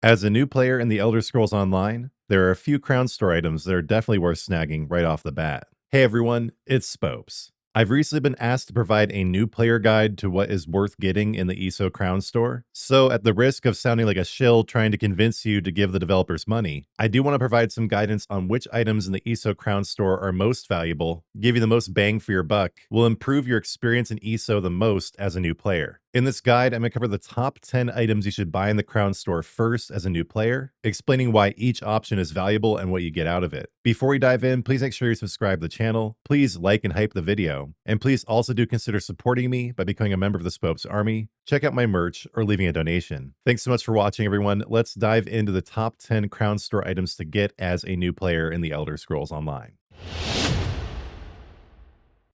As a new player in the Elder Scrolls Online, there are a few Crown Store items that are definitely worth snagging right off the bat. Hey everyone, it's Spopes. I've recently been asked to provide a new player guide to what is worth getting in the ESO Crown Store. So, at the risk of sounding like a shill trying to convince you to give the developers money, I do want to provide some guidance on which items in the ESO Crown Store are most valuable, give you the most bang for your buck, will improve your experience in ESO the most as a new player. In this guide, I'm going to cover the top 10 items you should buy in the Crown Store first as a new player, explaining why each option is valuable and what you get out of it. Before we dive in, please make sure you subscribe to the channel, please like and hype the video, and please also do consider supporting me by becoming a member of the Spopes Army, check out my merch, or leaving a donation. Thanks so much for watching, everyone. Let's dive into the top 10 Crown Store items to get as a new player in the Elder Scrolls Online.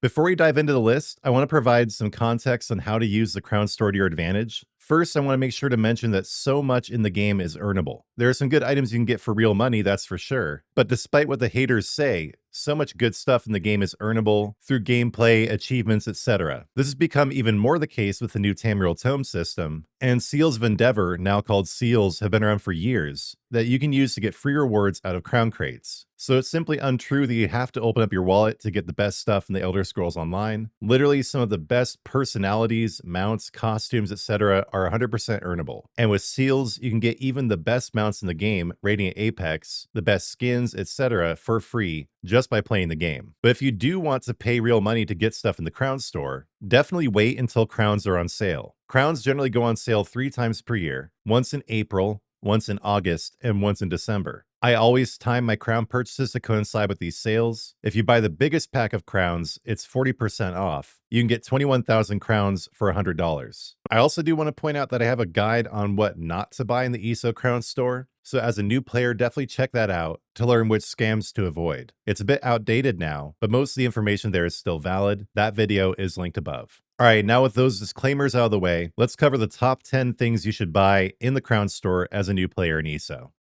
Before we dive into the list, I want to provide some context on how to use the Crown Store to your advantage. First, I want to make sure to mention that so much in the game is earnable. There are some good items you can get for real money, that's for sure. But despite what the haters say, so much good stuff in the game is earnable through gameplay, achievements, etc. This has become even more the case with the new Tamriel Tome system, and Seals of Endeavor, now called Seals, have been around for years, that you can use to get free rewards out of crown crates. So it's simply untrue that you have to open up your wallet to get the best stuff in the Elder Scrolls Online. Literally, some of the best personalities, mounts, costumes, etc. are 100% earnable. And with Seals, you can get even the best mounts in the game, rating at Apex, the best skins, etc. for free, just by playing the game. But if you do want to pay real money to get stuff in the Crown Store, definitely wait until crowns are on sale. Crowns generally go on sale 3 times per year, once in April, once in August, and once in December. I always time my crown purchases to coincide with these sales. If you buy the biggest pack of crowns, it's 40% off. You can get 21,000 crowns for $100. I also do want to point out that I have a guide on what not to buy in the ESO Crown Store. So as a new player, definitely check that out to learn which scams to avoid. It's a bit outdated now, but most of the information there is still valid. That video is linked above. All right, now with those disclaimers out of the way, let's cover the top 10 things you should buy in the Crown Store as a new player in ESO.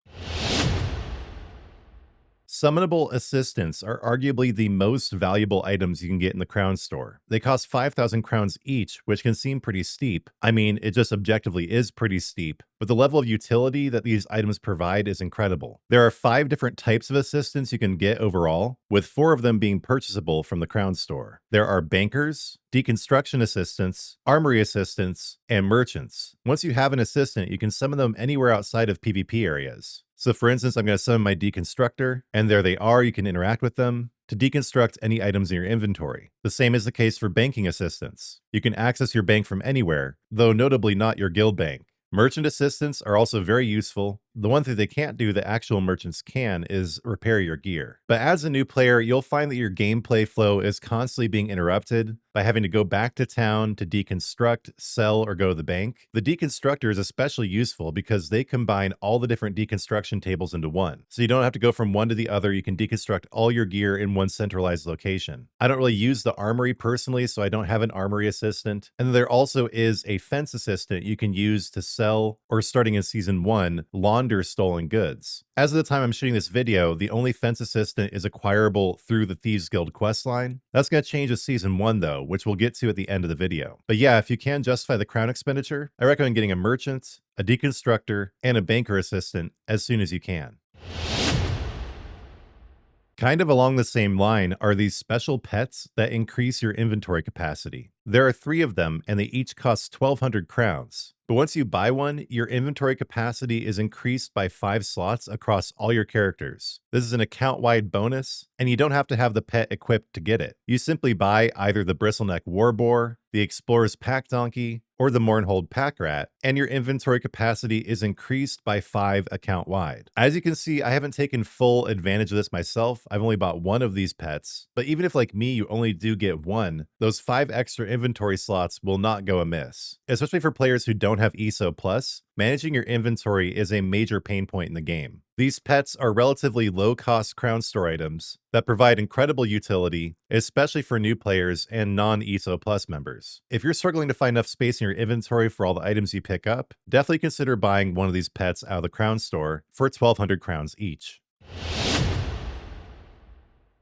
Summonable Assistants are arguably the most valuable items you can get in the Crown Store. They cost 5,000 crowns each, which can seem pretty steep. I mean, it just objectively is pretty steep, but the level of utility that these items provide is incredible. There are 5 different types of assistants you can get overall, with 4 of them being purchasable from the Crown Store. There are bankers, deconstruction assistants, armory assistants, and merchants. Once you have an assistant, you can summon them anywhere outside of PvP areas. So for instance, I'm going to summon my deconstructor, and there they are, you can interact with them to deconstruct any items in your inventory. The same is the case for banking assistants. You can access your bank from anywhere, though notably not your guild bank. Merchant assistants are also very useful. The one thing they can't do that actual merchants can is repair your gear. But as a new player, you'll find that your gameplay flow is constantly being interrupted by having to go back to town to deconstruct, sell, or go to the bank. The deconstructor is especially useful because they combine all the different deconstruction tables into one. So you don't have to go from one to the other, you can deconstruct all your gear in one centralized location. I don't really use the armory personally, so I don't have an armory assistant. And there also is a fence assistant you can use to sell, or starting in Season 1, launder stolen goods. As of the time I'm shooting this video, the only fence assistant is acquirable through the Thieves Guild questline. That's going to change with Season 1 though, which we'll get to at the end of the video. But yeah, if you can justify the crown expenditure, I recommend getting a merchant, a deconstructor, and a banker assistant as soon as you can. Kind of along the same line are these special pets that increase your inventory capacity. There are 3 of them, and they each cost 1,200 crowns. But once you buy one, your inventory capacity is increased by 5 slots across all your characters. This is an account-wide bonus, and you don't have to have the pet equipped to get it. You simply buy either the Bristleneck Warboar, the Explorer's Pack Donkey, or the Mournhold Pack Rat, and your inventory capacity is increased by 5 account-wide. As you can see, I haven't taken full advantage of this myself. I've only bought one of these pets, but even if like me, you only do get one, those 5 extra inventory slots will not go amiss. Especially for players who don't have ESO Plus, managing your inventory is a major pain point in the game. These pets are relatively low-cost Crown Store items that provide incredible utility, especially for new players and non-ESO Plus members. If you're struggling to find enough space in your inventory for all the items you pick up, definitely consider buying one of these pets out of the Crown Store for 1,200 crowns each.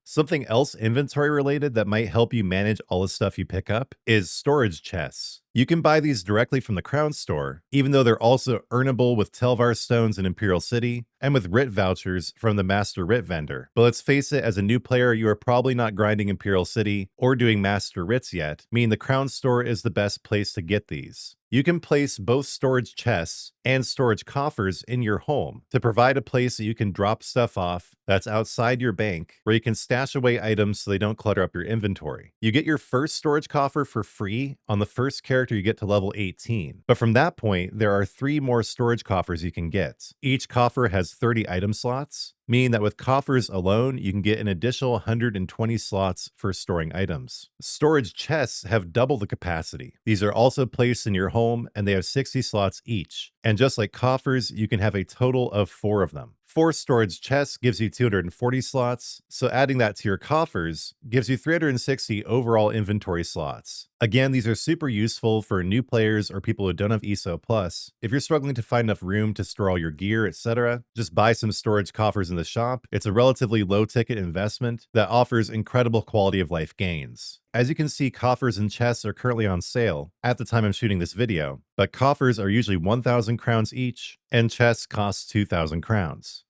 Something else inventory related that might help you manage all the stuff you pick up is storage chests. You can buy these directly from the Crown Store, even though they're also earnable with Telvar stones in Imperial City and with writ vouchers from the Master Writ vendor. But let's face it, as a new player, you are probably not grinding Imperial City or doing Master Writs yet, meaning the Crown Store is the best place to get these. You can place both storage chests and storage coffers in your home to provide a place that you can drop stuff off that's outside your bank, where you can stash away items so they don't clutter up your inventory. You get your first storage coffer for free on the first character you get to level 18. But from that point, there are 3 more storage coffers you can get. Each coffer has 30 item slots, meaning that with coffers alone, you can get an additional 120 slots for storing items. Storage chests have double the capacity. These are also placed in your home, and they have 60 slots each. And just like coffers, you can have a total of 4 of them. 4 storage chests gives you 240 slots, so adding that to your coffers gives you 360 overall inventory slots. Again, these are super useful for new players or people who don't have ESO Plus. If you're struggling to find enough room to store all your gear, etc., just buy some storage coffers in the shop. It's a relatively low-ticket investment that offers incredible quality of life gains. As you can see, coffers and chests are currently on sale at the time I'm shooting this video, but coffers are usually 1,000 crowns each, and chests cost 2,000 crowns.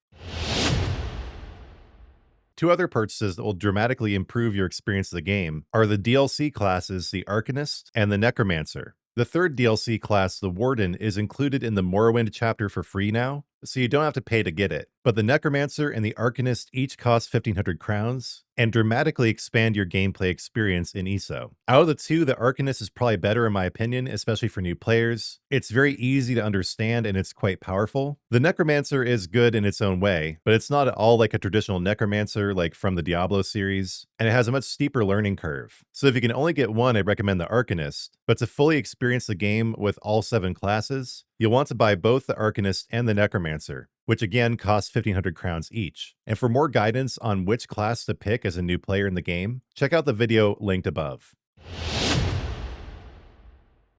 2 other purchases that will dramatically improve your experience of the game are the DLC classes, the Arcanist and the Necromancer. The third DLC class, the Warden, is included in the Morrowind chapter for free now, so you don't have to pay to get it. But the Necromancer and the Arcanist each cost 1,500 crowns and dramatically expand your gameplay experience in ESO. Out of the 2, the Arcanist is probably better in my opinion, especially for new players. It's very easy to understand and it's quite powerful. The Necromancer is good in its own way, but it's not at all like a traditional Necromancer like from the Diablo series, and it has a much steeper learning curve. So if you can only get one, I recommend the Arcanist, but to fully experience the game with all 7 classes, you'll want to buy both the Arcanist and the Necromancer, which again costs 1,500 crowns each. And for more guidance on which class to pick as a new player in the game, check out the video linked above.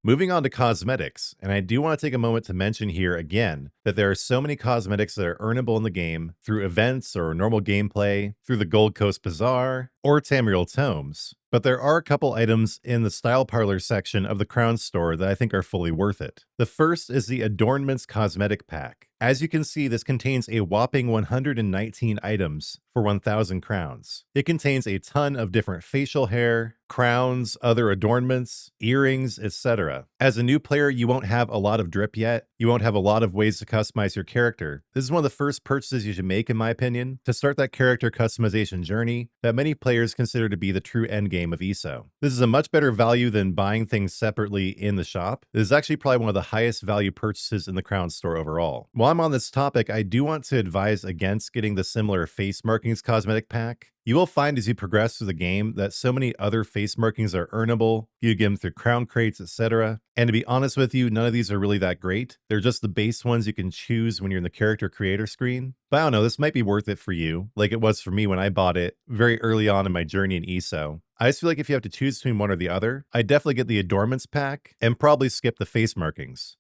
Moving on to cosmetics, and I do want to take a moment to mention here again that there are so many cosmetics that are earnable in the game through events or normal gameplay, through the Gold Coast Bazaar, or Tamriel tomes. But there are a couple items in the Style Parlor section of the Crown Store that I think are fully worth it. The first is the Adornments Cosmetic Pack. As you can see, this contains a whopping 119 items for 1,000 crowns. It contains a ton of different facial hair, crowns, other adornments, earrings, etc. As a new player, you won't have a lot of drip yet. You won't have a lot of ways to customize your character. This is one of the first purchases you should make, in my opinion, to start that character customization journey that many players consider to be the true endgame of ESO. This is a much better value than buying things separately in the shop. This is actually probably one of the highest value purchases in the Crown Store overall. While I'm on this topic, I do want to advise against getting the similar face markings cosmetic pack. You will find as you progress through the game that so many other face markings are earnable, you get them through crown crates, etc. And to be honest with you, none of these are really that great. They're just the base ones you can choose when you're in the character creator screen. But I don't know, this might be worth it for you, like it was for me when I bought it very early on in my journey in ESO. I just feel like if you have to choose between one or the other, I'd definitely get the Adornments pack and probably skip the face markings.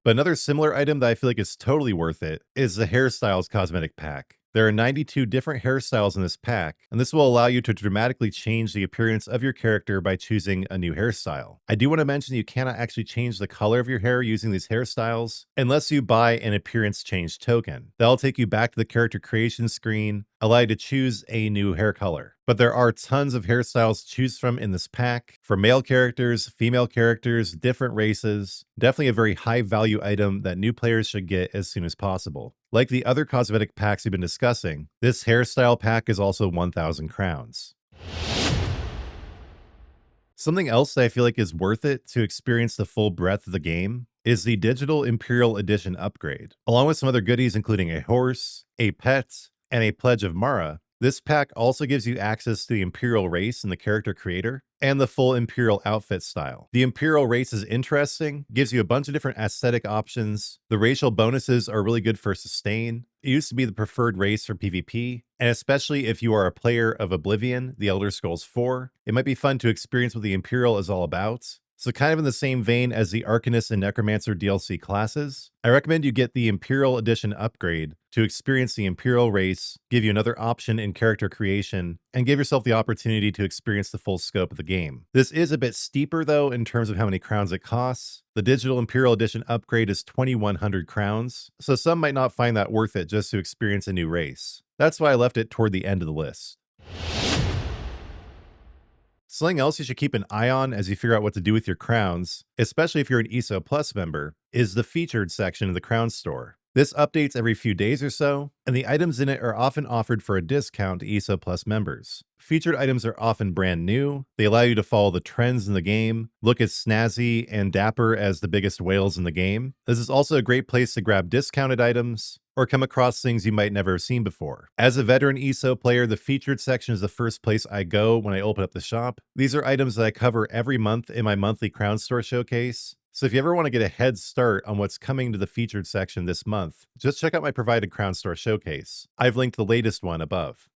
But another similar item that I feel like is totally worth it is the Hairstyles Cosmetic Pack. There are 92 different hairstyles in this pack, and this will allow you to dramatically change the appearance of your character by choosing a new hairstyle. I do want to mention you cannot actually change the color of your hair using these hairstyles unless you buy an appearance change token. That'll take you back to the character creation screen, allow you to choose a new hair color. But there are tons of hairstyles to choose from in this pack for male characters, female characters, different races. Definitely a very high value item that new players should get as soon as possible. Like the other cosmetic packs we've been discussing, this hairstyle pack is also 1,000 crowns. Something else that I feel like is worth it to experience the full breadth of the game is the Digital Imperial Edition upgrade. Along with some other goodies including a horse, a pet, and a Pledge of Mara, this pack also gives you access to the Imperial race and the character creator, and the full Imperial outfit style. The Imperial race is interesting, gives you a bunch of different aesthetic options. The racial bonuses are really good for sustain. It used to be the preferred race for PvP, and especially if you are a player of Oblivion, The Elder Scrolls 4, it might be fun to experience what the Imperial is all about. So kind of in the same vein as the Arcanist and Necromancer DLC classes, I recommend you get the Imperial Edition upgrade to experience the Imperial race, give you another option in character creation, and give yourself the opportunity to experience the full scope of the game. This is a bit steeper though in terms of how many crowns it costs. The Digital Imperial Edition upgrade is 2,100 crowns, so some might not find that worth it just to experience a new race. That's why I left it toward the end of the list. Something else you should keep an eye on as you figure out what to do with your crowns, especially if you're an ESO Plus member, is the featured section of the Crown Store. This updates every few days or so, and the items in it are often offered for a discount to ESO Plus members. Featured items are often brand new, they allow you to follow the trends in the game, look as snazzy and dapper as the biggest whales in the game. This is also a great place to grab discounted items, or come across things you might never have seen before. As a veteran ESO player, the featured section is the first place I go when I open up the shop. These are items that I cover every month in my monthly Crown Store showcase. So if you ever want to get a head start on what's coming to the featured section this month, just check out my provided Crown Store showcase. I've linked the latest one above.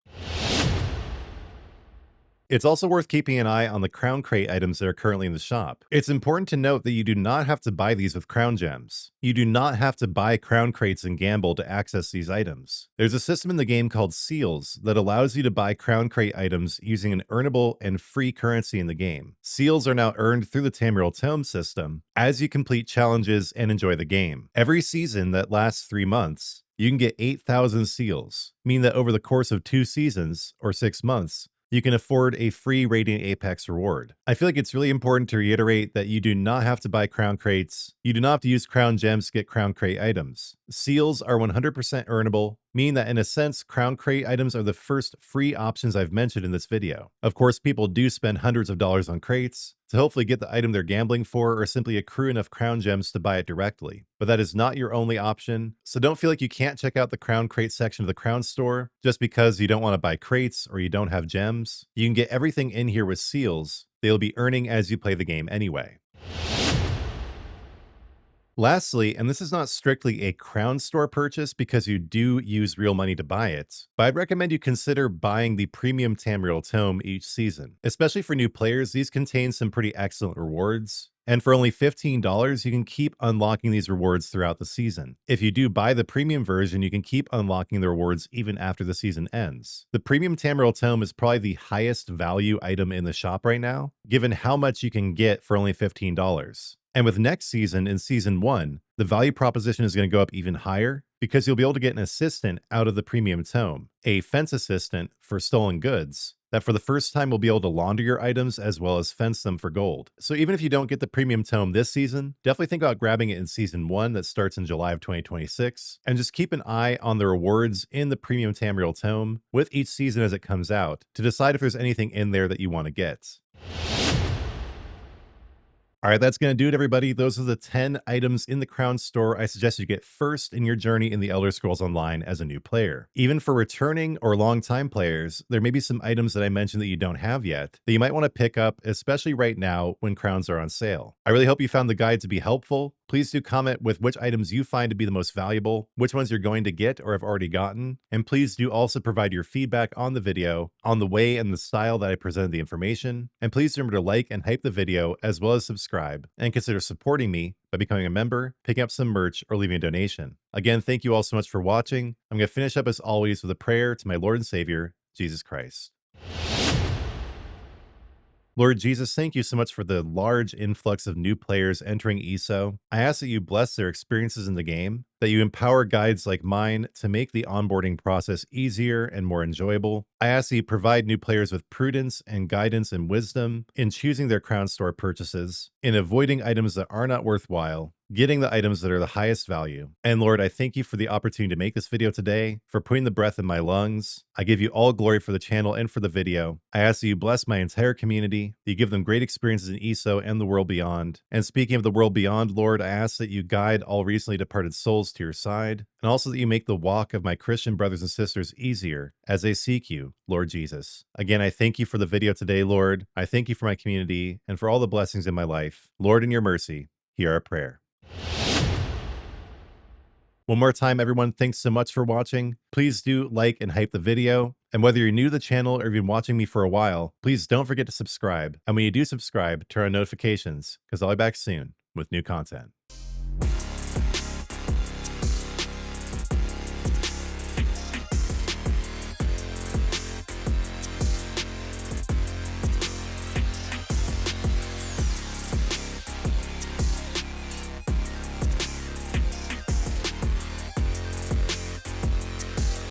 It's also worth keeping an eye on the Crown Crate items that are currently in the shop. It's important to note that you do not have to buy these with Crown Gems. You do not have to buy Crown Crates and gamble to access these items. There's a system in the game called Seals that allows you to buy Crown Crate items using an earnable and free currency in the game. Seals are now earned through the Tamriel Tome system as you complete challenges and enjoy the game. Every season that lasts 3 months, you can get 8,000 seals, meaning that over the course of 2 seasons, or 6 months, you can afford a free Radiant Apex reward. I feel like it's really important to reiterate that you do not have to buy Crown Crates. You do not have to use Crown Gems to get Crown Crate items. Seals are 100% earnable, meaning that in a sense, Crown Crate items are the first free options I've mentioned in this video. Of course, people do spend hundreds of dollars on crates to hopefully get the item they're gambling for or simply accrue enough Crown Gems to buy it directly. But that is not your only option, so don't feel like you can't check out the Crown Crate section of the Crown Store just because you don't want to buy crates or you don't have gems. You can get everything in here with seals they'll be earning as you play the game anyway. Lastly, and this is not strictly a Crown Store purchase because you do use real money to buy it, but I'd recommend you consider buying the Premium Tamriel Tome each season. Especially for new players, these contain some pretty excellent rewards. And for only $15, you can keep unlocking these rewards throughout the season. If you do buy the premium version, you can keep unlocking the rewards even after the season ends. The Premium Tamriel Tome is probably the highest value item in the shop right now, given how much you can get for only $15. And with next season, in Season 1, the value proposition is going to go up even higher because you'll be able to get an assistant out of the Premium Tome, a fence assistant for stolen goods, that for the first time will be able to launder your items as well as fence them for gold. So even if you don't get the Premium Tome this season, definitely think about grabbing it in Season 1 that starts in July of 2026, and just keep an eye on the rewards in the Premium Tamriel Tome with each season as it comes out to decide if there's anything in there that you want to get. All right, that's going to do it, everybody. Those are the 10 items in the Crown Store I suggest you get first in your journey in the Elder Scrolls Online as a new player. Even for returning or long-time players, there may be some items that I mentioned that you don't have yet that you might want to pick up, especially right now when crowns are on sale. I really hope you found the guide to be helpful. Please do comment with which items you find to be the most valuable, which ones you're going to get or have already gotten, and please do also provide your feedback on the video, on the way and the style that I presented the information, and please remember to like and hype the video as well as subscribe, and consider supporting me by becoming a member, picking up some merch, or leaving a donation. Again, thank you all so much for watching. I'm going to finish up as always with a prayer to my Lord and Savior, Jesus Christ. Lord Jesus, thank you so much for the large influx of new players entering ESO. I ask that you bless their experiences in the game, that you empower guides like mine to make the onboarding process easier and more enjoyable. I ask that you provide new players with prudence and guidance and wisdom in choosing their Crown Store purchases, in avoiding items that are not worthwhile, getting the items that are the highest value. And Lord, I thank you for the opportunity to make this video today, for putting the breath in my lungs. I give you all glory for the channel and for the video. I ask that you bless my entire community, that you give them great experiences in ESO and the world beyond. And speaking of the world beyond, Lord, I ask that you guide all recently departed souls to your side, and also that you make the walk of my Christian brothers and sisters easier as they seek you, Lord Jesus. Again, I thank you for the video today, Lord. I thank you for my community and for all the blessings in my life. Lord, in your mercy, hear our prayer. One more time, everyone, thanks so much for watching. Please do like and hype the video. And whether you're new to the channel or you've been watching me for a while, please don't forget to subscribe. And when you do subscribe, turn on notifications, because I'll be back soon with new content.